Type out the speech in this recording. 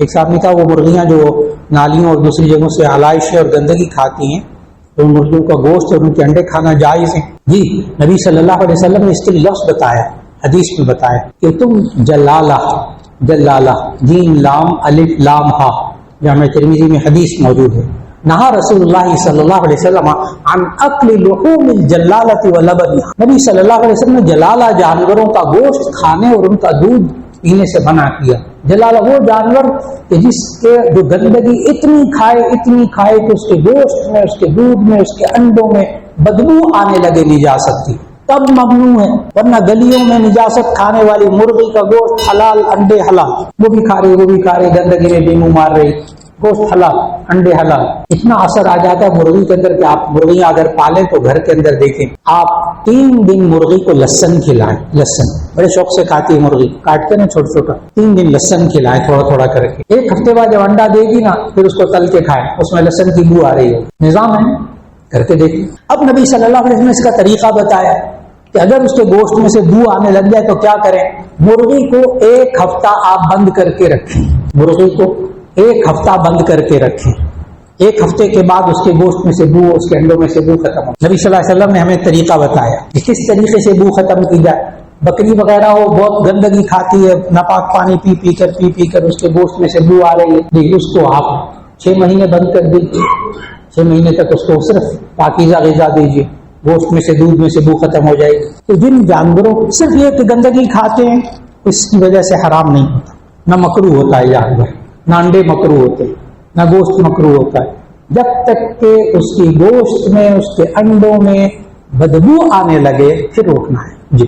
ایک صاحب نے کہا وہ مرغیاں جو نالیوں اور دوسری جگہوں سے آلائشیں اور گندگی کھاتی ہیں تو ان مرغیوں کا گوشت اور ان کے انڈے کھانا جائز ہے؟ جی نبی صلی اللہ علیہ وسلم نے اس کے لیے لفظ بتایا، حدیث میں بتایا کہ تم جلالہ جیم لام الف لام ہا، جامع ترمذی میں حدیث موجود ہے، نہا رسول اللہ صلی اللہ علیہ وسلم عن اکل لحوم الجلالۃ ولبنها، نبی صلی اللہ علیہ وسلم نے جلالہ جانوروں کا گوشت کھانے اور ان کا دودھ پینے سے منع کیا۔ جلالہ وہ جانور کہ جس کے جو گندگی اتنی کھائے کہ اس کے گوشت میں، اس کے دودھ میں، اس کے انڈوں میں بدبو آنے لگے نہیں جا سکتی، تب ممنوع ہے، ورنہ گلیوں میں نجاست کھانے والی مرغی کا گوشت حلال، انڈے حلال، وہ بھی کھا رہے گندگی میں بھی منہ مار رہی، گوشت حلال، انڈے حلال۔ اتنا اثر آ جاتا ہے مرغی کے اندر کہ آپ مرغیاں اگر پالیں تو گھر کے اندر دیکھیں، آپ 3 دن مرغی کو لہسن کھلائیں، لہسن بڑے شوق سے کھاتی ہے مرغی، کاٹتے نا چھوٹا چھوٹا، 3 دن لہسن کھلائیں تھوڑا تھوڑا کر کے، 1 ہفتے بعد جب انڈا دے گی نا پھر اس کو تل کے کھائیں، اس میں لہسن کی بو آ رہی ہے، نظام ہے، کر کے دیکھیں۔ اب نبی صلی اللہ علیہ وسلم نے اس کا طریقہ بتایا کہ اگر اس کے گوشت میں سے بو آنے لگ جائے تو کیا کریں؟ مرغی کو 1 ہفتہ آپ بند کر کے رکھیں، مرغی کو 1 ہفتہ بند کر کے رکھیں، 1 ہفتے کے بعد اس کے گوشت میں سے بو، اس کے انڈوں میں سے بو ختم ہو۔ نبی صلی اللہ علیہ وسلم نے ہمیں طریقہ بتایا کہ کس طریقے سے بو ختم کی جائے۔ بکری وغیرہ ہو بہت گندگی کھاتی ہے، ناپاک پانی پی کر اس کے گوشت میں سے بو آ رہی ہے، اس کو آپ 6 مہینے بند کر دیجیے، 6 مہینے تک اس کو صرف پاکیزہ غذا دیجیے، گوشت میں سے دودھ میں سے بو ختم ہو جائے گی۔ تو جن جانوروں صرف یہ کہ گندگی کھاتے ہیں اس کی وجہ سے حرام نہیں ہوتا، نہ مکروہ ہوتا ہے جانور، نہ انڈے مکروہ ہوتے ہیں، نہ گوشت مکروہ ہوتا ہے، جب تک کہ اس کی گوشت میں، اس کے انڈوں میں بدبو آنے لگے پھر روکنا ہے۔ جی